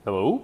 Hello?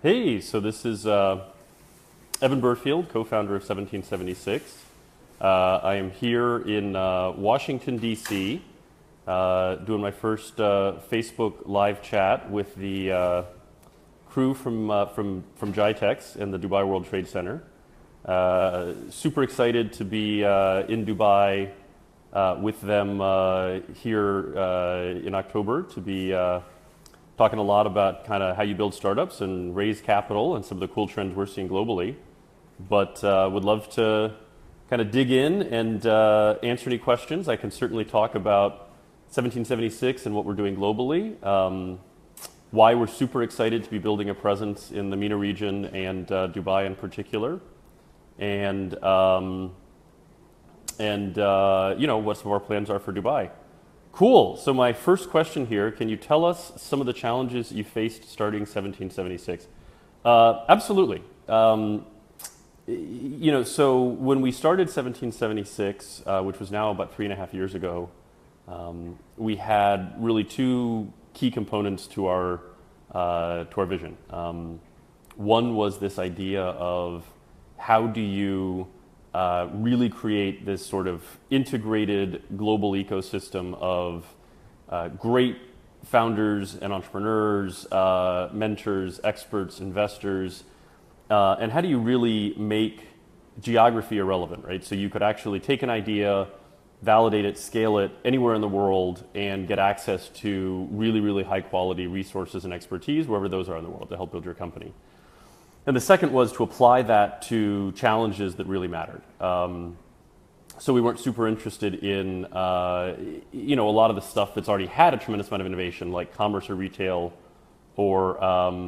Hey, so this is Evan Burfield, co-founder of 1776. I am here in Washington, D.C., doing my first Facebook live chat with the crew from GITEX and the Dubai World Trade Center. Super excited to be in Dubai with them here in October to be talking a lot about kind of how you build startups and raise capital and some of the cool trends we're seeing globally. But would love to kind of dig in and answer any questions. I can certainly talk about 1776 and what we're doing globally, why we're super excited to be building a presence in the MENA region and Dubai in particular, and you know, what some of our plans are for Dubai. Cool. So my first question here, can you tell us some of the challenges you faced starting 1776? Absolutely. You know, so when we started 1776, which was now about 3.5 years ago, we had really two key components to our vision. One was this idea of how do you really create this sort of integrated global ecosystem of great founders and entrepreneurs, mentors, experts, investors, and how do you really make geography irrelevant, right? So you could actually take an idea, validate it, scale it anywhere in the world, and get access to really, really high quality resources and expertise wherever those are in the world to help build your company. And the second was to apply that to challenges that really mattered. So we weren't super interested in, you know, a lot of the stuff that's already had a tremendous amount of innovation, like commerce or retail, or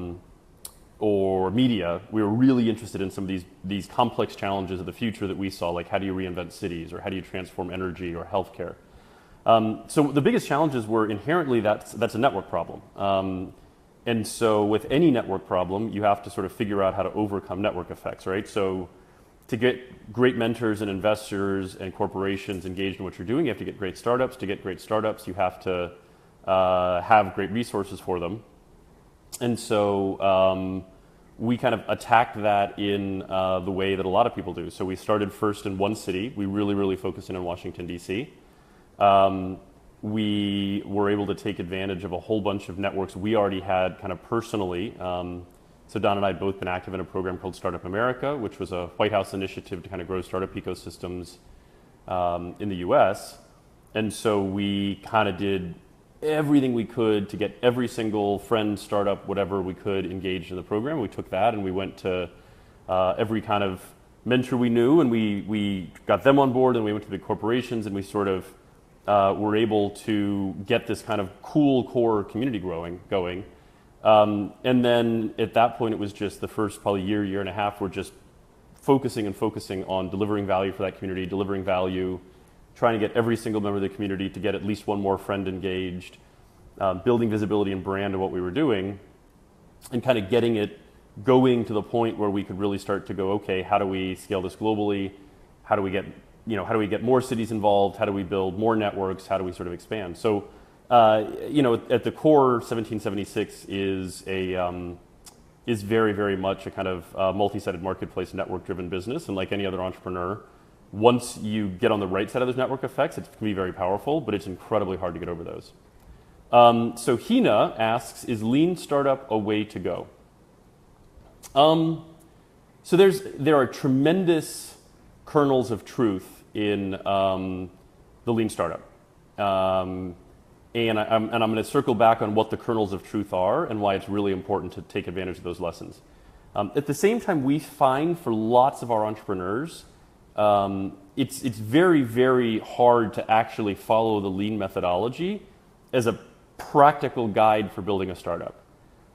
media. We were really interested in some of these complex challenges of the future that we saw, like how do you reinvent cities, or how do you transform energy or healthcare. So the biggest challenges were inherently that's a network problem. And so with any network problem, you have to sort of figure out how to overcome network effects, right? So to get great mentors and investors and corporations engaged in what you're doing, you have to get great startups. To get great startups, you have to have great resources for them. And so we kind of attacked that in the way that a lot of people do. So we started first in one city. We really focused in on Washington, D.C. We were able to take advantage of a whole bunch of networks we already had kind of personally. So Don and I had both been active in a program called Startup America, which was a White House initiative to kind of grow startup ecosystems in the US. And so we kind of did everything we could to get every single friend, startup, whatever we could engaged in the program. We took that and we went to every kind of mentor we knew, and we got them on board, and we went to big corporations, and we sort of were able to get this kind of cool core community going. And then at that point, it was just the first probably year and a half, we're just focusing on delivering value for that community, delivering value, trying to get every single member of the community to get at least one more friend engaged, building visibility and brand of what we were doing, and kind of getting it going to the point where we could really start to go, okay, how do we scale this globally? How do we get more cities involved? How do we build more networks? How do we sort of expand? So, at the core, 1776 is very, very much a kind of multi-sided marketplace, network-driven business. And like any other entrepreneur, once you get on the right side of those network effects, it can be very powerful, but it's incredibly hard to get over those. So Hina asks, is lean startup a way to go? So there are tremendous kernels of truth in the lean startup. And I'm going to circle back on what the kernels of truth are and why it's really important to take advantage of those lessons. At the same time, we find for lots of our entrepreneurs, it's very, very hard to actually follow the lean methodology as a practical guide for building a startup.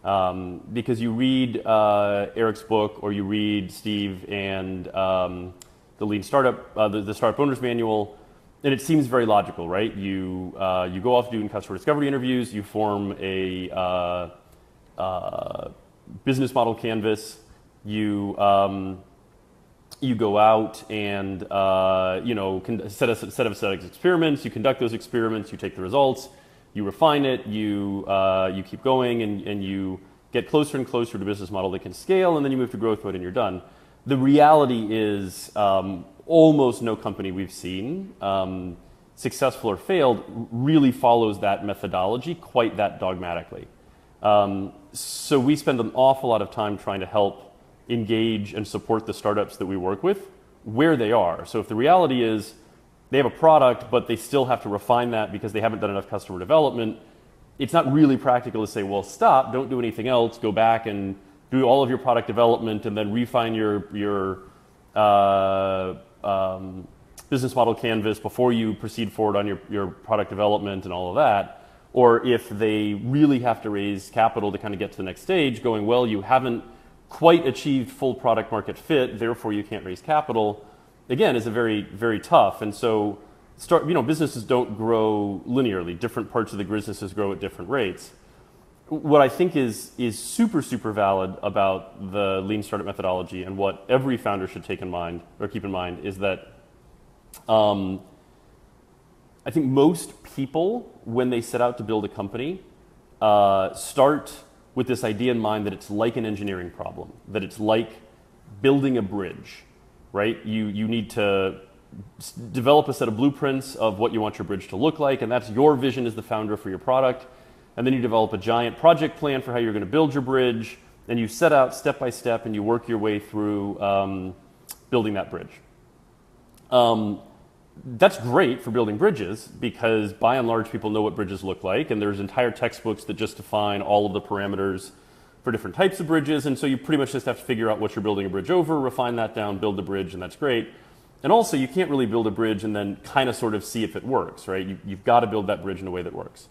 Because you read Eric's book, or you read Steve and the lean startup, the Startup Owner's Manual, and it seems very logical, right? You go off doing customer discovery interviews, you form a business model canvas, you go out and set of experiments, you conduct those experiments, you take the results, you refine it, you keep going, and you get closer and closer to a business model that can scale, and then you move to growth mode and you're done. The reality is almost no company we've seen, successful or failed, really follows that methodology quite that dogmatically. So we spend an awful lot of time trying to help engage and support the startups that we work with where they are. So if the reality is they have a product, but they still have to refine that because they haven't done enough customer development, it's not really practical to say, well, stop, don't do anything else, go back and do all of your product development and then refine your business model canvas before you proceed forward on your product development and all of that. Or if they really have to raise capital to kind of get to the next stage, going, well, you haven't quite achieved full product market fit, therefore you can't raise capital, again, is a very, very tough. And so businesses don't grow linearly. Different parts of the businesses grow at different rates. What I think is super, super valid about the lean startup methodology, and what every founder should keep in mind, is that I think most people, when they set out to build a company, start with this idea in mind that it's like an engineering problem, that it's like building a bridge, right? You need to develop a set of blueprints of what you want your bridge to look like, and that's your vision as the founder for your product. And then you develop a giant project plan for how you're going to build your bridge, and you set out step by step, and you work your way through building that bridge. That's great for building bridges because by and large people know what bridges look like, and there's entire textbooks that just define all of the parameters for different types of bridges, and so you pretty much just have to figure out what you're building a bridge over, refine that down, build the bridge, and that's great. And also you can't really build a bridge and then kind of sort of see if it works, right? You've got to build that bridge in a way that works.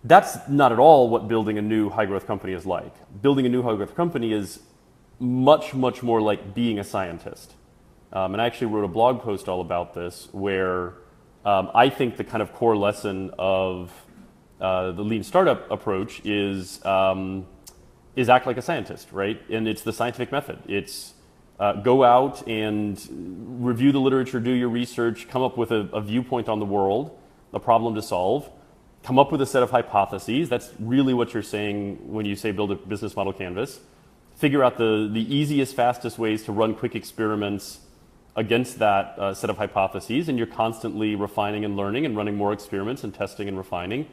That's not at all what building a new high-growth company is like. Building a new high-growth company is much, much more like being a scientist. And I actually wrote a blog post all about this where I think the kind of core lesson of the lean startup approach is act like a scientist, right? And it's the scientific method. It's go out and review the literature, do your research, come up with a viewpoint on the world, a problem to solve, come up with a set of hypotheses. That's really what you're saying when you say build a business model canvas. Figure out the easiest, fastest ways to run quick experiments against that set of hypotheses, and you're constantly refining and learning and running more experiments and testing and refining.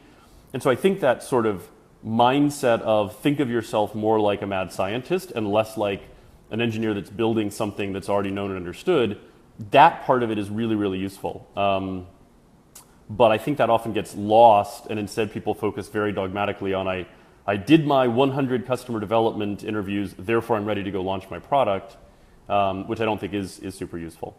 And so I think that sort of mindset of think of yourself more like a mad scientist and less like an engineer that's building something that's already known and understood, that part of it is really, really useful. But I think that often gets lost, and instead people focus very dogmatically on I did my 100 customer development interviews, therefore I'm ready to go launch my product, which I don't think is super useful.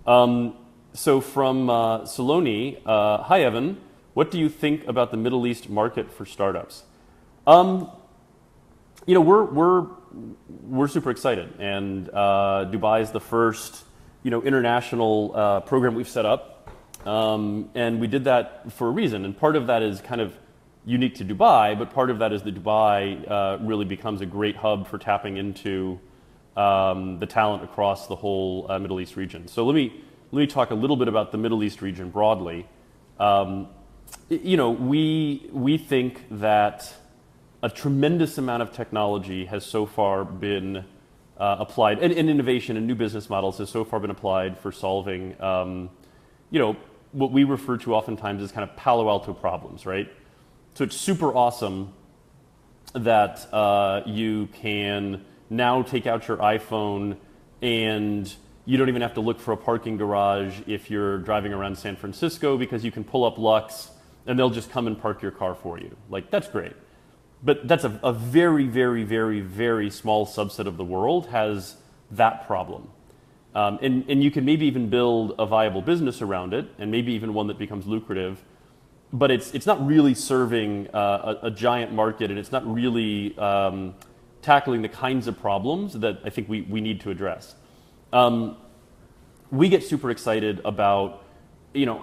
So from Saloni, hi Evan, what do you think about the Middle East market for startups? You know, we're super excited, and Dubai is the first international program we've set up, and we did that for a reason. And part of that is kind of unique to Dubai, but part of that is that Dubai really becomes a great hub for tapping into the talent across the whole Middle East region. So let me talk a little bit about the Middle East region broadly. We think that a tremendous amount of technology has so far been applied, and innovation and new business models has so far been applied for solving, what we refer to oftentimes as kind of Palo Alto problems, right? So it's super awesome that you can now take out your iPhone and you don't even have to look for a parking garage if you're driving around San Francisco, because you can pull up Lux and they'll just come and park your car for you. Like, that's great. But that's a very, very, very, very small subset of the world has that problem. And you can maybe even build a viable business around it, and maybe even one that becomes lucrative. But it's not really serving a giant market, and it's not really tackling the kinds of problems that I think we need to address. We get super excited about,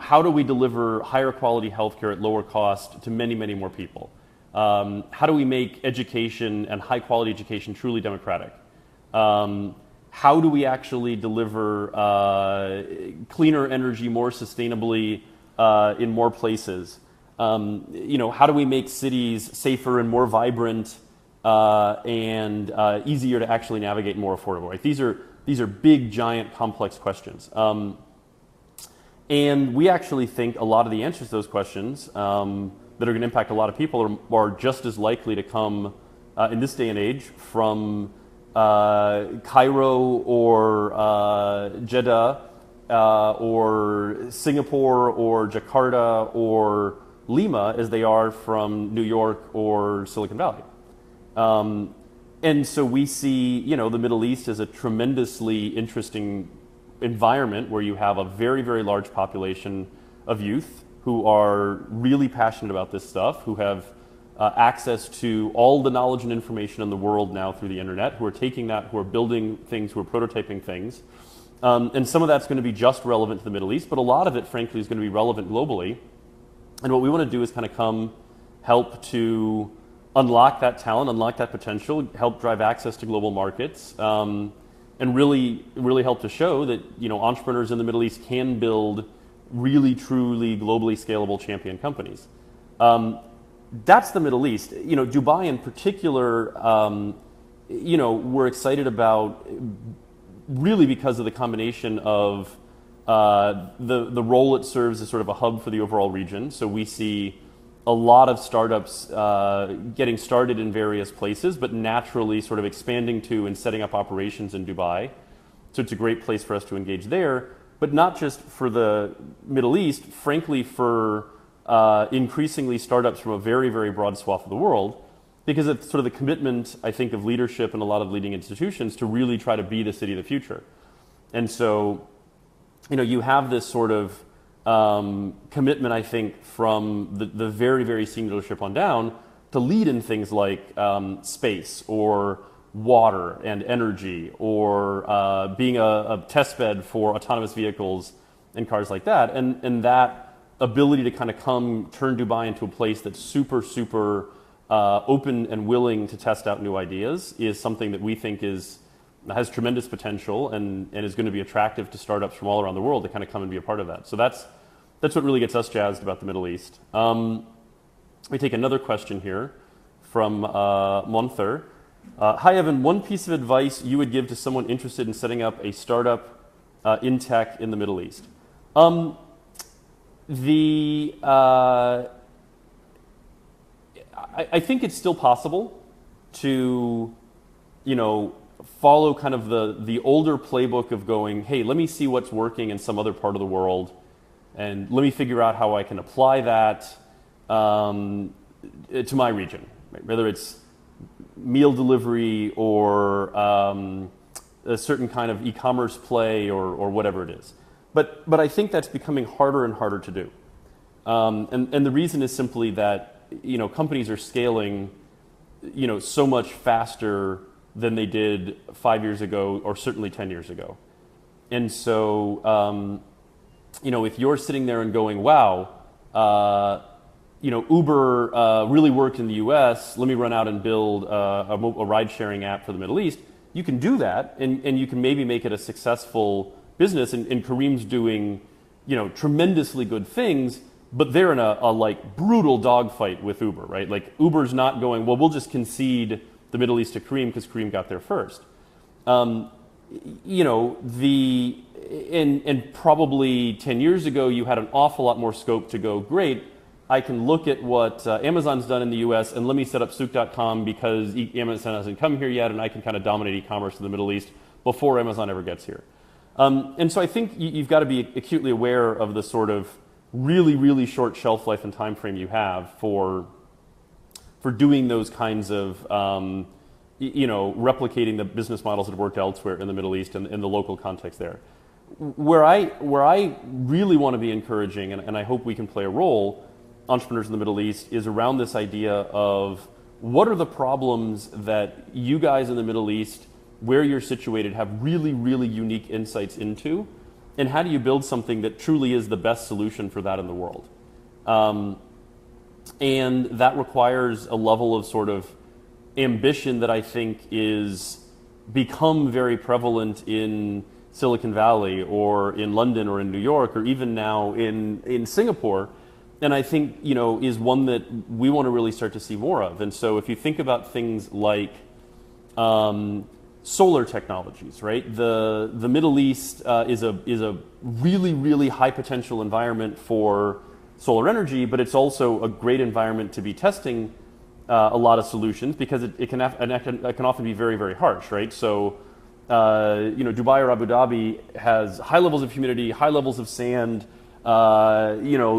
how do we deliver higher quality healthcare at lower cost to many, many more people? How do we make education and high quality education truly democratic? How do we actually deliver cleaner energy more sustainably in more places? How do we make cities safer and more vibrant and easier to actually navigate and more affordable? Right? These are big, giant, complex questions. And we actually think a lot of the answers to those questions that are going to impact a lot of people are just as likely to come in this day and age from Cairo or Jeddah or Singapore or Jakarta or Lima as they are from New York or Silicon Valley. And so we see, the Middle East as a tremendously interesting environment where you have a very, very large population of youth who are really passionate about this stuff, who have access to all the knowledge and information in the world now through the internet, who are taking that, who are building things, who are prototyping things. And some of that's going to be just relevant to the Middle East, but a lot of it, frankly, is going to be relevant globally. And what we want to do is kind of come help to unlock that talent, unlock that potential, help drive access to global markets, and really help to show that entrepreneurs in the Middle East can build really, truly globally scalable champion companies. That's the Middle East. Dubai in particular, we're excited about really because of the combination of the role it serves as sort of a hub for the overall region. So we see a lot of startups getting started in various places, but naturally sort of expanding to and setting up operations in Dubai. So it's a great place for us to engage there, but not just for the Middle East, frankly for increasingly startups from a very, very broad swath of the world, because it's sort of the commitment, I think, of leadership and a lot of leading institutions to really try to be the city of the future. And so, you have this sort of commitment, I think, from the very, very senior leadership on down to lead in things like space or water and energy or being a test bed for autonomous vehicles and cars like that. And that ability to kind of turn Dubai into a place that's super, super open and willing to test out new ideas is something that we think has tremendous potential and is going to be attractive to startups from all around the world to kind of come and be a part of that. So that's what really gets us jazzed about the Middle East. We take another question here from Monther. Hi, Evan. One piece of advice you would give to someone interested in setting up a startup in tech in the Middle East? I think it's still possible to, follow kind of the older playbook of going, hey, let me see what's working in some other part of the world, And let me figure out how I can apply that to my region, right? Whether it's meal delivery or a certain kind of e-commerce play or whatever it is. But I think that's becoming harder and harder to do. And the reason is simply that, companies are scaling, so much faster than they did 5 years ago or certainly 10 years ago. And so, if you're sitting there and going, wow, Uber really worked in the US, let me run out and build a ride-sharing app for the Middle East, you can do that, and you can maybe make it a successful business, and Kareem's doing, tremendously good things, but they're in a like brutal dogfight with Uber, right? Like Uber's not going, well, we'll just concede the Middle East to Kareem because Kareem got there first. And probably 10 years ago, you had an awful lot more scope to go, great, I can look at what Amazon's done in the US and let me set up Souk.com because Amazon hasn't come here yet, and I can kind of dominate e-commerce in the Middle East before Amazon ever gets here. And so I think you've got to be acutely aware of the sort of really, really short shelf life and time frame you have for doing those kinds of, replicating the business models that have worked elsewhere in the Middle East and in the local context there. Where I really want to be encouraging, and I hope we can play a role, entrepreneurs in the Middle East, is around this idea of what are the problems that you guys in the Middle East, where you're situated, have really, really unique insights into, and how do you build something that truly is the best solution for that in the world? And that requires a level of sort of ambition that I think is become very prevalent in Silicon Valley or in London or in New York or even now in Singapore. And I think, is one that we want to really start to see more of. And so if you think about things like solar technologies, right? The Middle East is a really, really high potential environment for solar energy, but it's also a great environment to be testing a lot of solutions because it can often be very, very harsh, right? So, Dubai or Abu Dhabi has high levels of humidity, high levels of sand,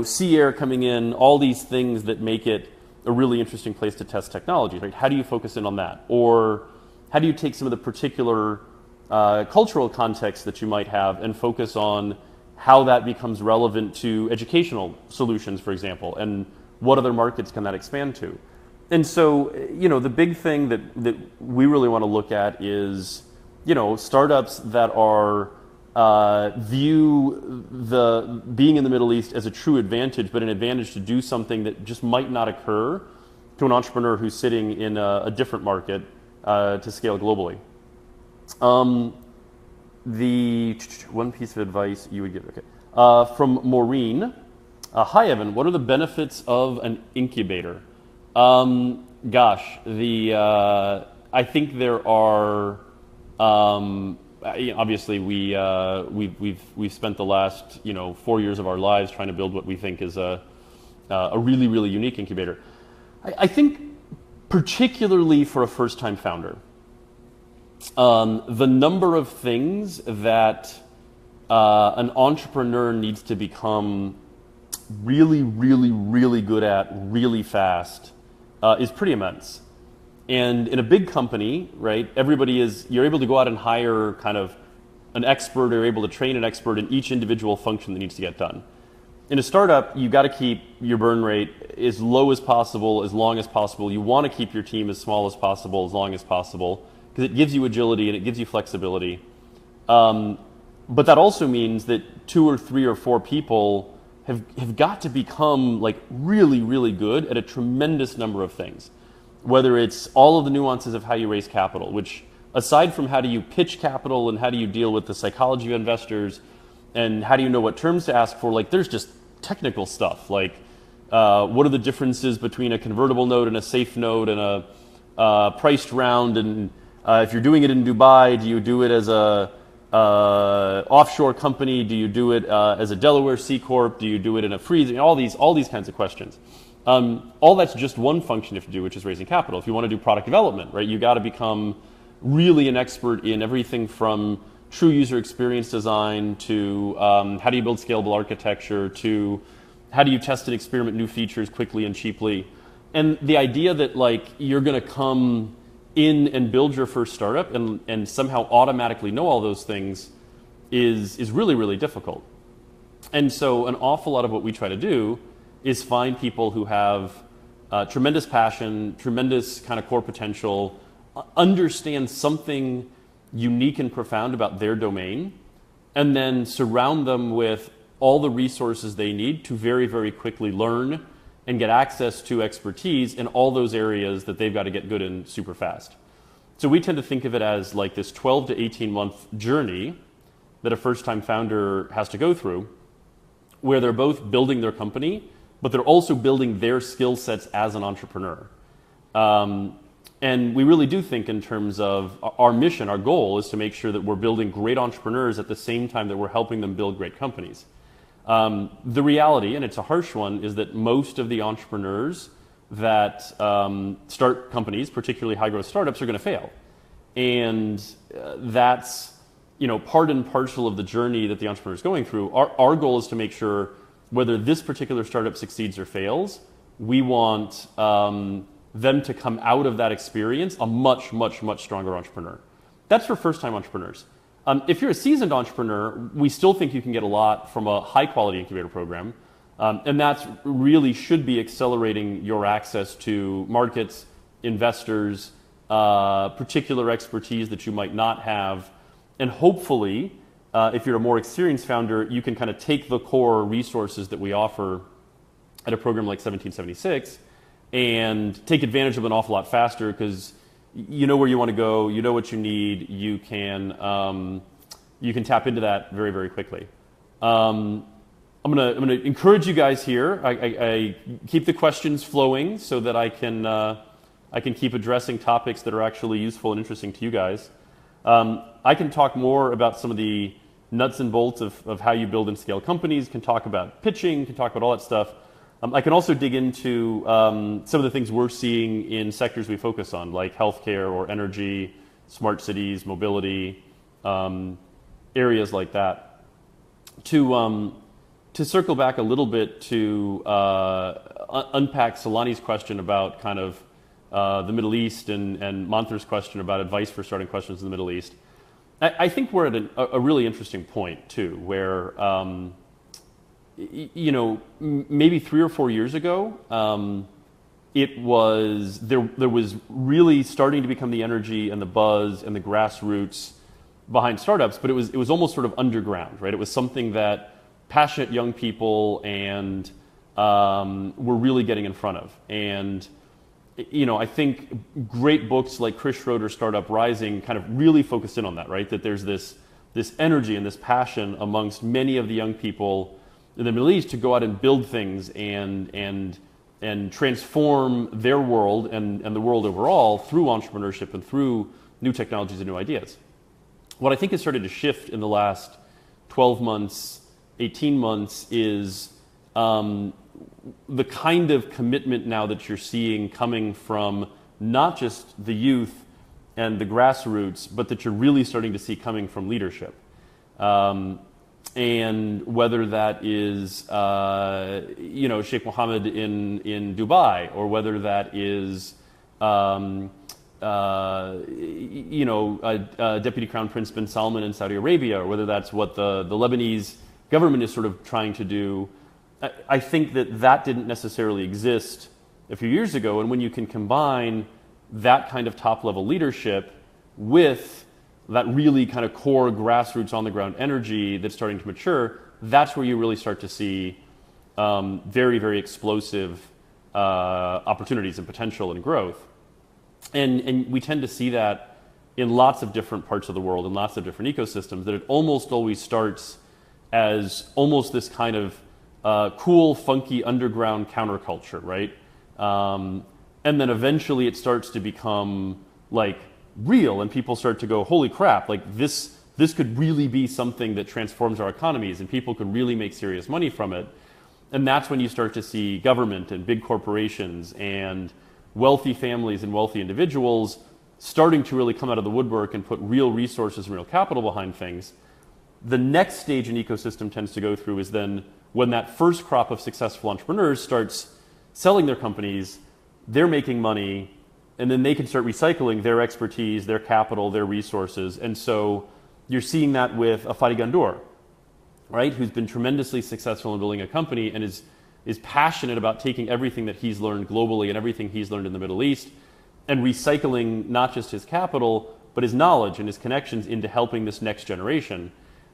sea air coming in, all these things that make it a really interesting place to test technology, right? How do you focus in on that? Or how do you take some of the particular cultural context that you might have and focus on how that becomes relevant to educational solutions, for example, and what other markets can that expand to? And so, the big thing that we really want to look at is, startups that are view the being in the Middle East as a true advantage, but an advantage to do something that just might not occur to an entrepreneur who's sitting in a different market to scale globally. The one piece of advice you would give, okay. From Maureen, hi Evan, what are the benefits of an incubator? I think there are, obviously we've spent the last 4 years of our lives trying to build what we think is a really, really unique incubator. I think particularly for a first-time founder, the number of things that an entrepreneur needs to become really, really, really good at really fast is pretty immense. And in a big company, right, you're able to go out and hire kind of an expert, or you're able to train an expert in each individual function that needs to get done. In a startup, you've got to keep your burn rate as low as possible, as long as possible. You want to keep your team as small as possible, as long as possible, because it gives you agility and it gives you flexibility. But that also means that 2 or 3 or 4 people have got to become like really, really good at a tremendous number of things. Whether it's all of the nuances of how you raise capital, which aside from how do you pitch capital and how do you deal with the psychology of investors and how do you know what terms to ask for, like there's just technical stuff like what are the differences between a convertible note and a safe note and a priced round, and if you're doing it in Dubai, do you do it as a offshore company, do you do it as a Delaware C Corp, do you do it in a freeze, all these kinds of questions. All that's just one function you have to do, which is raising capital. If you want to do product development, right, you got to become really an expert in everything from true user experience design to how do you build scalable architecture to how do you test and experiment new features quickly and cheaply. And the idea that like you're going to come in and build your first startup and somehow automatically know all those things is really, really difficult. And so an awful lot of what we try to do is find people who have tremendous passion, tremendous kind of core potential, understand something unique and profound about their domain, and then surround them with all the resources they need to very, very quickly learn and get access to expertise in all those areas that they've got to get good in super fast. So we tend to think of it as like this 12 to 18 month journey that a first-time founder has to go through, where they're both building their company, but they're also building their skill sets as an entrepreneur. And we really do think in terms of our mission, our goal is to make sure that we're building great entrepreneurs at the same time that we're helping them build great companies. The reality, and it's a harsh one, is that most of the entrepreneurs that start companies, particularly high-growth startups, are going to fail. And that's part and parcel of the journey that the entrepreneur is going through. Our goal is to make sure whether this particular startup succeeds or fails, we want them to come out of that experience a much, much, much stronger entrepreneur. That's for first-time entrepreneurs. If you're a seasoned entrepreneur, we still think you can get a lot from a high-quality incubator program, and that's really should be accelerating your access to markets, investors, particular expertise that you might not have, and hopefully, if you're a more experienced founder, you can kind of take the core resources that we offer at a program like 1776 and take advantage of it an awful lot faster because you know where you want to go, you know what you need, you can tap into that very, very quickly. I'm gonna encourage you guys here. I keep the questions flowing so that I can keep addressing topics that are actually useful and interesting to you guys. I can talk more about some of the nuts and bolts of how you build and scale companies, can talk about pitching, can talk about all that stuff. I can also dig into some of the things we're seeing in sectors we focus on, like healthcare or energy, smart cities, mobility, areas like that. To circle back a little bit to unpack Solani's question about kind of the Middle East and Manthar's question about advice for starting questions in the Middle East, I think we're at a really interesting point too, where maybe 3 or 4 years ago, there was really starting to become the energy and the buzz and the grassroots behind startups, but it was almost sort of underground, right? It was something that passionate young people and were really getting in front of. And I think great books like Chris Schroeder's Startup Rising kind of really focused in on that, right? That there's this energy and this passion amongst many of the young people in the Middle East to go out and build things and transform their world and the world overall through entrepreneurship and through new technologies and new ideas. What I think has started to shift in the last 12 months, 18 months is the kind of commitment now that you're seeing coming from not just the youth and the grassroots, but that you're really starting to see coming from leadership. And whether that is, Sheikh Mohammed in Dubai, or whether that is, Deputy Crown Prince bin Salman in Saudi Arabia, or whether that's what the Lebanese government is sort of trying to do, I think that didn't necessarily exist a few years ago. And when you can combine that kind of top-level leadership with that really kind of core grassroots on-the-ground energy that's starting to mature, that's where you really start to see very, very explosive opportunities and potential and growth. And we tend to see that in lots of different parts of the world, in lots of different ecosystems, that it almost always starts as almost this kind of cool, funky, underground counterculture, right? And then eventually it starts to become like real, and people start to go, holy crap, like this could really be something that transforms our economies, and people could really make serious money from it. And that's when you start to see government and big corporations and wealthy families and wealthy individuals starting to really come out of the woodwork and put real resources and real capital behind things, the next stage an ecosystem tends to go through is then when that first crop of successful entrepreneurs starts selling their companies, they're making money, and then they can start recycling their expertise, their capital, their resources. And so you're seeing that with a Fadi Gandour, right, who's been tremendously successful in building a company and is passionate about taking everything that he's learned globally and everything he's learned in the Middle East and recycling not just his capital, but his knowledge and his connections into helping this next generation.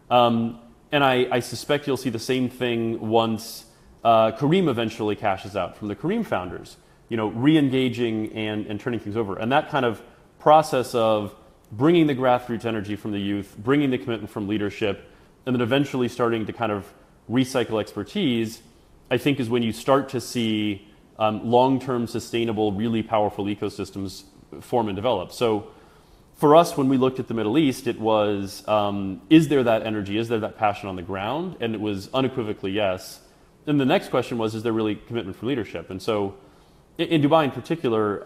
And I suspect you'll see the same thing once Kareem eventually cashes out from the Kareem founders, re-engaging and turning things over. And that kind of process of bringing the grassroots energy from the youth, bringing the commitment from leadership, and then eventually starting to kind of recycle expertise, I think is when you start to see long-term, sustainable, really powerful ecosystems form and develop. So for us, when we looked at the Middle East, it was, is there that energy, is there that passion on the ground? And it was unequivocally yes. And the next question was, is there really commitment from leadership? And so in Dubai in particular,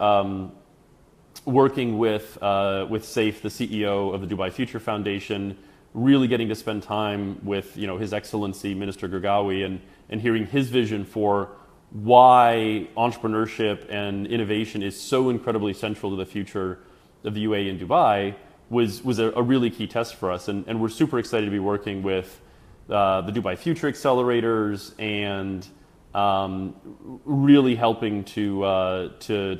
working with Saif, the CEO of the Dubai Future Foundation, really getting to spend time with His Excellency Minister Gergawi and hearing his vision for why entrepreneurship and innovation is so incredibly central to the future of the UAE and Dubai was a really key test for us. And we're super excited to be working with the Dubai Future Accelerators and really helping to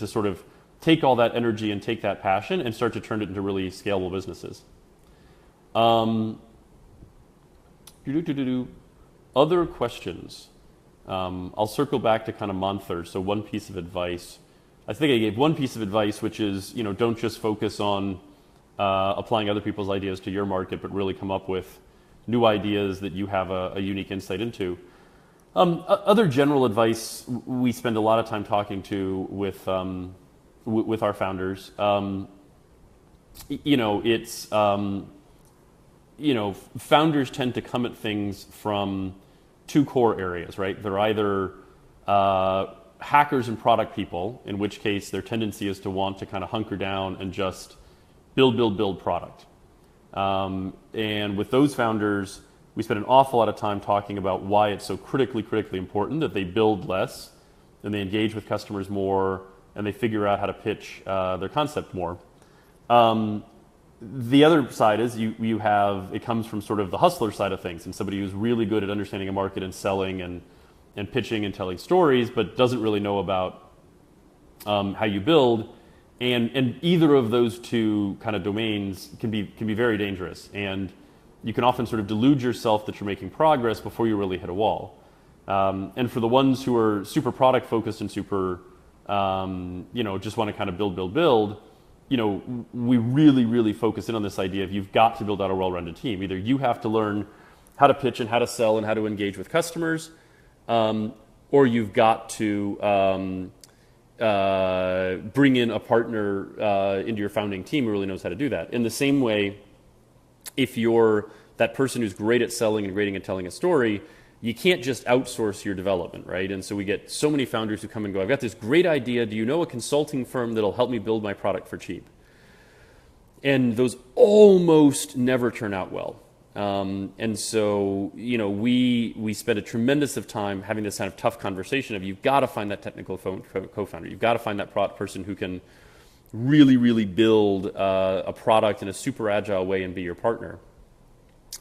sort of take all that energy and take that passion and start to turn it into really scalable businesses. Other questions? I'll circle back to kind of Monther. So one piece of advice. I think I gave one piece of advice, which is, don't just focus on applying other people's ideas to your market, but really come up with new ideas that you have a unique insight into. Other general advice we spend a lot of time talking to with our founders. Founders tend to come at things from two core areas, right? They're either hackers and product people, in which case their tendency is to want to kind of hunker down and just build product. And with those founders, we spend an awful lot of time talking about why it's so critically important that they build less and they engage with customers more and they figure out how to pitch their concept more. The other side is it comes from sort of the hustler side of things and somebody who's really good at understanding a market and selling and pitching and telling stories, but doesn't really know about how you build. And either of those two kind of domains can be very dangerous. And you can often sort of delude yourself that you're making progress before you really hit a wall. And for the ones who are super product focused and super, just want to kind of build, we really focus in on this idea of you've got to build out a well-rounded team. Either you have to learn how to pitch and how to sell and how to engage with customers, or you've got to bring in a partner into your founding team who really knows how to do that. In the same way, if you're that person who's great at selling and great at telling a story, you can't just outsource your development, right? And so we get so many founders who come and go, I've got this great idea. Do you know a consulting firm that'll help me build my product for cheap? And those almost never turn out well. And so, we spend a tremendous of time having this kind of tough conversation of you've got to find that technical co-founder. You've got to find that person who can really build a product in a super agile way and be your partner.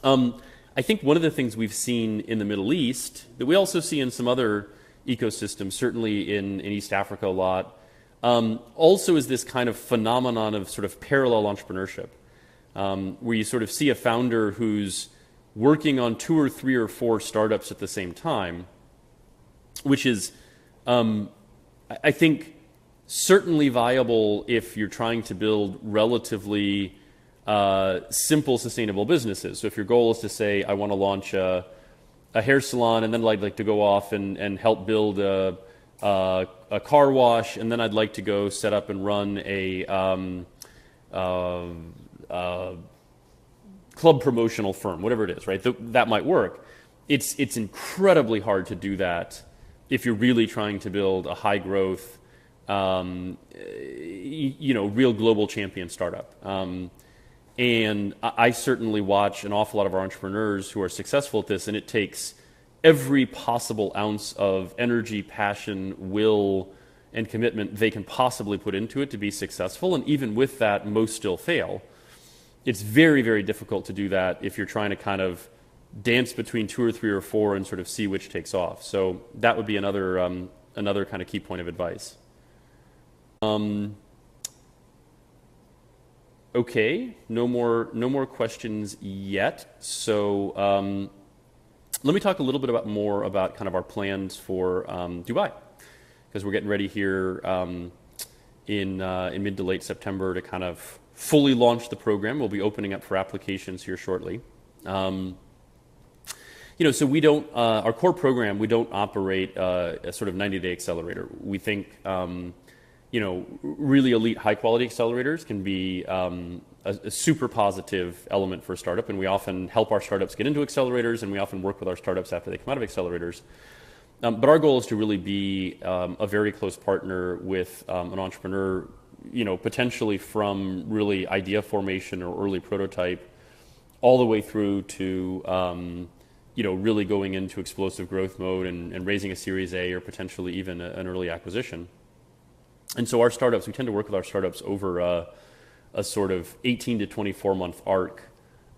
I think one of the things we've seen in the Middle East that we also see in some other ecosystems, certainly in East Africa a lot, also is this kind of phenomenon of sort of parallel entrepreneurship, where you sort of see a founder who's working on 2 or 3 or 4 startups at the same time, which is, I think, certainly viable if you're trying to build relatively simple, sustainable businesses. So if your goal is to say, I want to launch a hair salon, and then I'd like to go off and help build a car wash, and then I'd like to go set up and run a club promotional firm, whatever it is, right? That might work. It's incredibly hard to do that if you're really trying to build a high growth, real global champion startup. And I certainly watch an awful lot of our entrepreneurs who are successful at this, and it takes every possible ounce of energy, passion, will, and commitment they can possibly put into it to be successful. And even with that, most still fail. It's very, very difficult to do that if you're trying to kind of dance between 2 or 3 or 4 and sort of see which takes off. So that would be another kind of key point of advice. Okay, no more questions yet. So let me talk a little bit more about kind of our plans for Dubai, because we're getting ready here in mid to late September to kind of fully launch the program. We'll be opening up for applications here shortly. So we don't, our core program, we don't operate a sort of 90-day accelerator. We think, really elite high-quality accelerators can be a super positive element for a startup, and we often help our startups get into accelerators, and we often work with our startups after they come out of accelerators. But our goal is to really be a very close partner with an entrepreneur, potentially from really idea formation or early prototype all the way through to really going into explosive growth mode and raising a Series A or potentially even an early acquisition. And so our startups, we tend to work with our startups over a sort of 18 to 24 month arc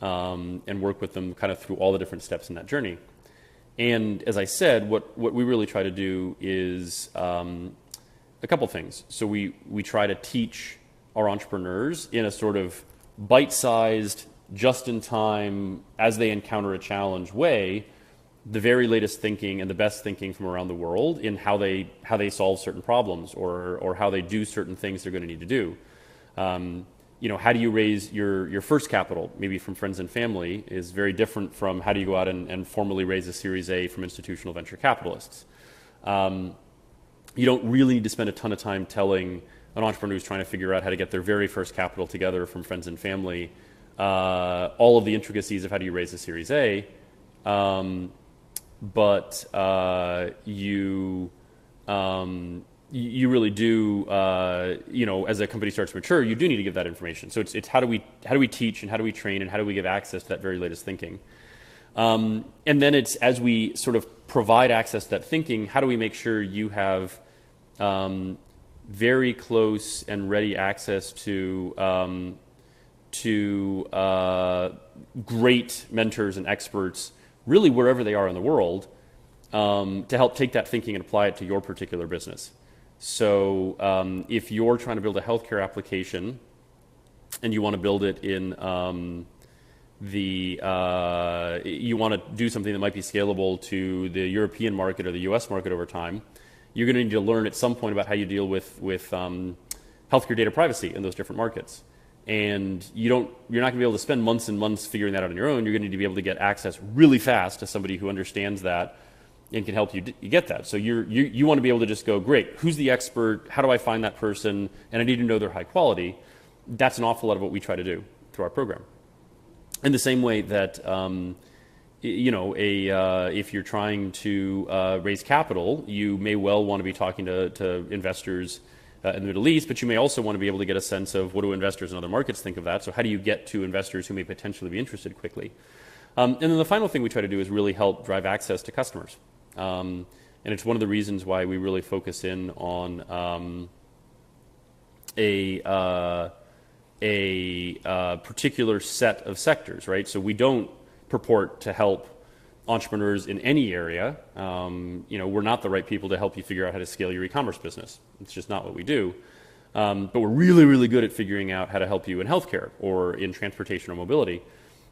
and work with them kind of through all the different steps in that journey. And as I said, what we really try to do is a couple things. So we try to teach our entrepreneurs in a sort of bite-sized, just-in-time, as they encounter a challenge way, the very latest thinking and the best thinking from around the world in how they solve certain problems or how they do certain things they're going to need to do. How do you raise your first capital, maybe from friends and family, is very different from how do you go out and formally raise a Series A from institutional venture capitalists. You don't really need to spend a ton of time telling an entrepreneur who's trying to figure out how to get their very first capital together from friends and family all of the intricacies of how do you raise a Series A. But you really do, as a company starts to mature, you do need to give that information. So it's how do we teach and how do we train and how do we give access to that very latest thinking? And then it's as we sort of provide access to that thinking, how do we make sure you have very close and ready access to great mentors and experts really wherever they are in the world, to help take that thinking and apply it to your particular business. So if you're trying to build a healthcare application and you want to build it in you want to do something that might be scalable to the European market or the US market over time, you're going to need to learn at some point about how you deal with healthcare data privacy in those different markets. And you're not going to be able to spend months and months figuring that out on your own. You're going to need to be able to get access really fast to somebody who understands that and can help you get that. So you want to be able to just go, great, who's the expert? How do I find that person? And I need to know they're high quality. That's an awful lot of what we try to do through our program. In the same way that, if you're trying to raise capital, you may well want to be talking to investors in the Middle East, but you may also want to be able to get a sense of what do investors in other markets think of that. So how do you get to investors who may potentially be interested quickly? And then the final thing we try to do is really help drive access to customers. And it's one of the reasons why we really focus in on a particular set of sectors, right? So we don't purport to help entrepreneurs in any area. We're not the right people to help you figure out how to scale your e-commerce business. It's just not what we do. But we're really, really good at figuring out how to help you in healthcare or in transportation or mobility.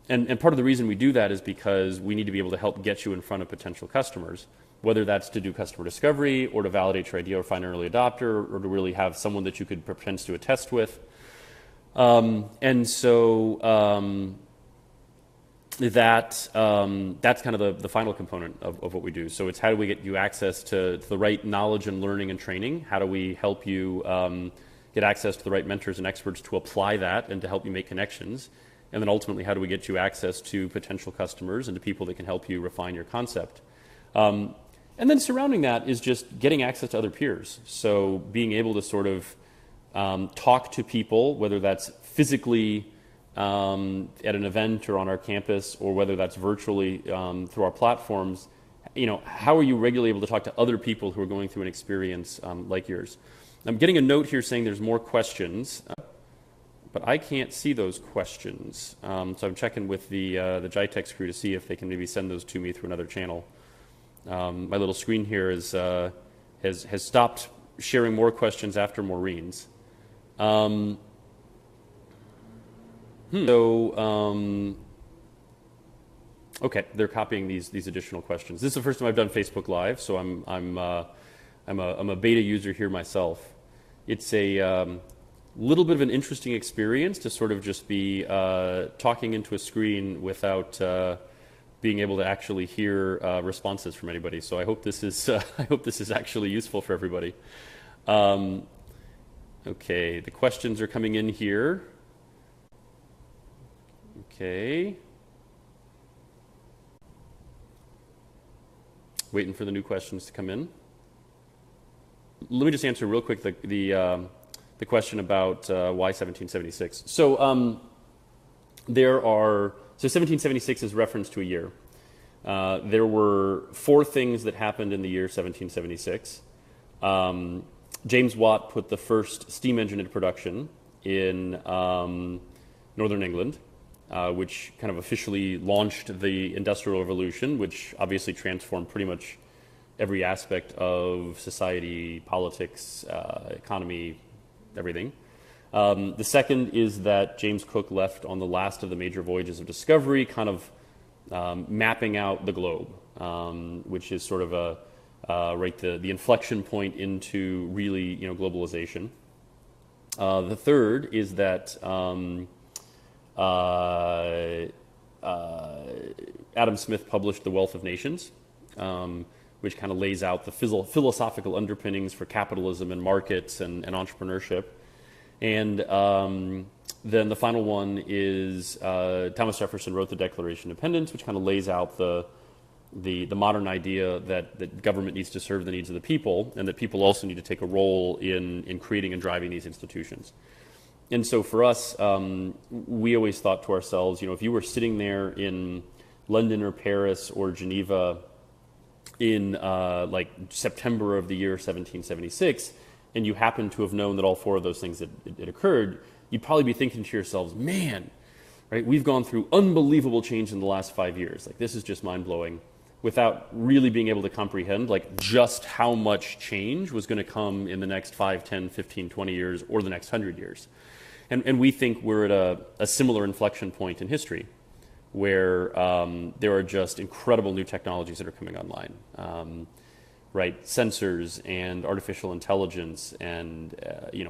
And part of the reason we do that is because we need to be able to help get you in front of potential customers, whether that's to do customer discovery or to validate your idea or find an early adopter or to really have someone that you could potentially do a test with. That's kind of the final component of what we do. So it's how do we get you access to the right knowledge and learning and training? How do we help you get access to the right mentors and experts to apply that and to help you make connections? And then ultimately, how do we get you access to potential customers and to people that can help you refine your concept? And And then surrounding that is just getting access to other peers. So being able to sort of talk to people, whether that's physically at an event or on our campus, or whether that's virtually through our platforms. How are you regularly able to talk to other people who are going through an experience like yours? I'm getting a note here saying there's more questions, but I can't see those questions. So I'm checking with the GITEX crew to see if they can maybe send those to me through another channel. My little screen here has stopped sharing more questions after Maureen's. Okay, they're copying these additional questions. This is the first time I've done Facebook Live, so I'm a beta user here myself. It's a little bit of an interesting experience to sort of just be talking into a screen without being able to actually hear responses from anybody. So I hope this is actually useful for everybody. Okay, the questions are coming in here. Okay. Waiting for the new questions to come in. Let me just answer real quick the question about why 1776. So 1776 is reference to a year. There were 4 things that happened in the year 1776. James Watt put the first steam engine into production in northern England, which kind of officially launched the Industrial Revolution, which obviously transformed pretty much every aspect of society, politics, economy, everything. The second is that James Cook left on the last of the major voyages of discovery, kind of mapping out the globe, which is sort of the inflection point into really globalization. The third is that Adam Smith published The Wealth of Nations, which kind of lays out the philosophical underpinnings for capitalism and markets and entrepreneurship. And then the final one is Thomas Jefferson wrote the Declaration of Independence, which kind of lays out the modern idea that government needs to serve the needs of the people, and that people also need to take a role in creating and driving these institutions. And so for us, we always thought to ourselves, if you were sitting there in London or Paris or Geneva in like September of the year 1776, and you happen to have known that all 4 of those things had occurred, you'd probably be thinking to yourselves, man, right, we've gone through unbelievable change in the last 5 years. Like, this is just mind-blowing, without really being able to comprehend like just how much change was going to come in the next 5, 10, 15, 20 years or the next 100 years. And we think we're at a similar inflection point in history where there are just incredible new technologies that are coming online, right? Sensors and artificial intelligence and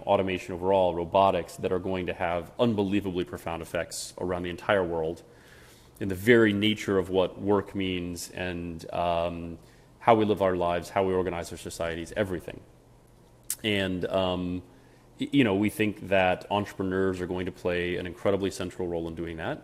automation overall, robotics that are going to have unbelievably profound effects around the entire world in the very nature of what work means and how we live our lives, how we organize our societies, everything. And we think that entrepreneurs are going to play an incredibly central role in doing that.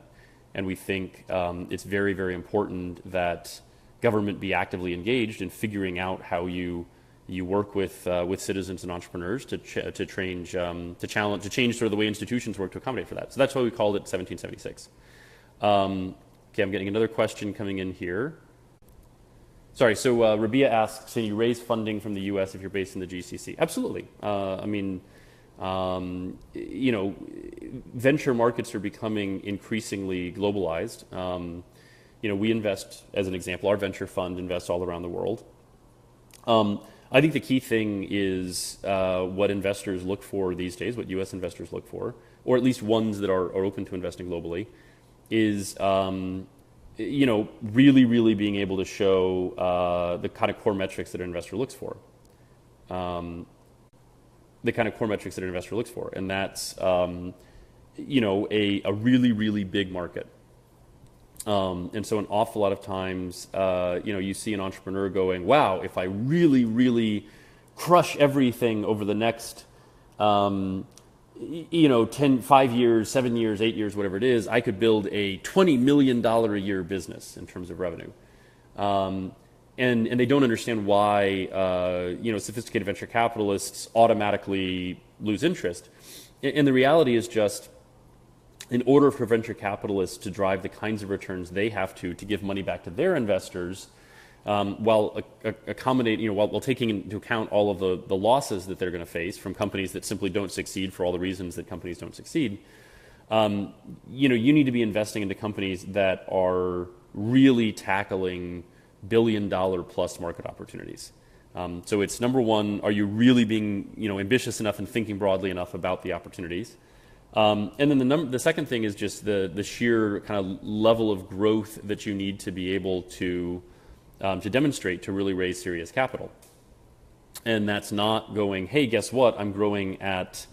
And we think it's very, very important that government be actively engaged in figuring out how you work with citizens and entrepreneurs to change sort of the way institutions work to accommodate for that. So that's why we called it 1776. Okay, I'm getting another question coming in here. Sorry, so Rabia asks, can you raise funding from the U.S. if you're based in the GCC? Absolutely. Venture markets are becoming increasingly globalized. We invest, as an example, our venture fund invests all around the world. I think the key thing is what investors look for these days, what U.S. investors look for, or at least ones that are open to investing globally, is really, really being able to show the kind of core metrics that an investor looks for. And that's a really, really big market. And so an awful lot of times, you see an entrepreneur going, wow, if I really, really crush everything over the next, 5 years, 7 years, 8 years, whatever it is, I could build a $20 million a year business in terms of revenue. and they don't understand why sophisticated venture capitalists automatically lose interest. And the reality is just, in order for venture capitalists to drive the kinds of returns they have to give money back to their investors, while accommodating, while taking into account all of the losses that they're going to face from companies that simply don't succeed for all the reasons that companies don't succeed, you need to be investing into companies that are really tackling billion-dollar plus market opportunities. So it's number one, are you really being ambitious enough and thinking broadly enough about the opportunities? And then the second thing is just the sheer kind of level of growth that you need to be able to demonstrate to really raise serious capital. And that's not going, hey, guess what? I'm growing at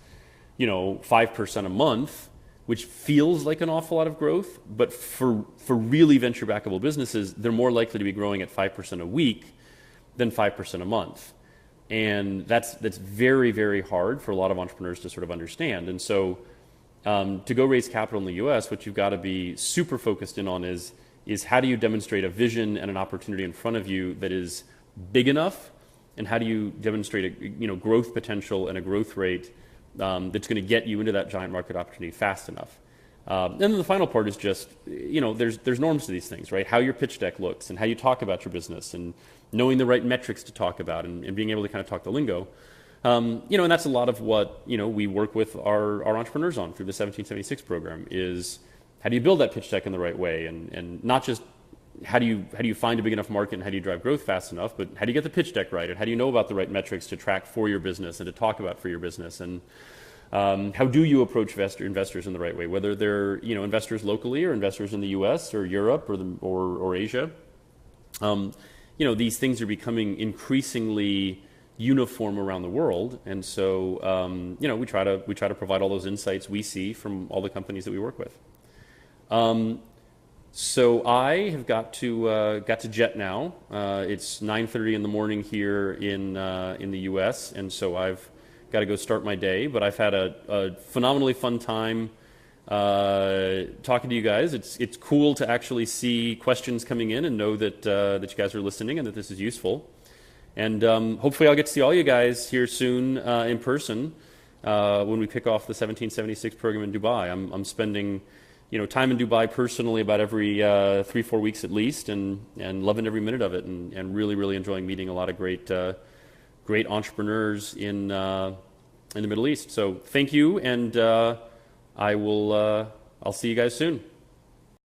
5% a month, which feels like an awful lot of growth, but for really venture-backable businesses, they're more likely to be growing at 5% a week than 5% a month. And that's very, very hard for a lot of entrepreneurs to sort of understand. And so to go raise capital in the US, what you've got to be super focused in on is how do you demonstrate a vision and an opportunity in front of you that is big enough, and how do you demonstrate a growth potential and a growth rate that's going to get you into that giant market opportunity fast enough. And then the final part is just, there's norms to these things, right? How your pitch deck looks and how you talk about your business, and knowing the right metrics to talk about, and being able to kind of talk the lingo. And that's a lot of what we work with our entrepreneurs on through the 1776 program is, how do you build that pitch deck in the right way, and not just how do you find a big enough market and how do you drive growth fast enough, but how do you get the pitch deck right, and how do you know about the right metrics to track for your business and to talk about for your business, and how do you approach investors in the right way, whether they're investors locally or investors in the U.S. or Europe or Asia. These things are becoming increasingly uniform around the world, and so we try to provide all those insights we see from all the companies that we work with. So I have got to jet now. It's 9:30 in the morning here in the U.S., and so I've got to go start my day. But I've had a phenomenally fun time talking to you guys. It's cool to actually see questions coming in and know that you guys are listening and that this is useful. And hopefully I'll get to see all you guys here soon in person when we kick off the 1776 program in Dubai. I'm spending time in Dubai personally about every 3-4 weeks at least, and loving every minute of it, and really, really enjoying meeting a lot of great entrepreneurs in the Middle East. So thank you, and I'll see you guys soon.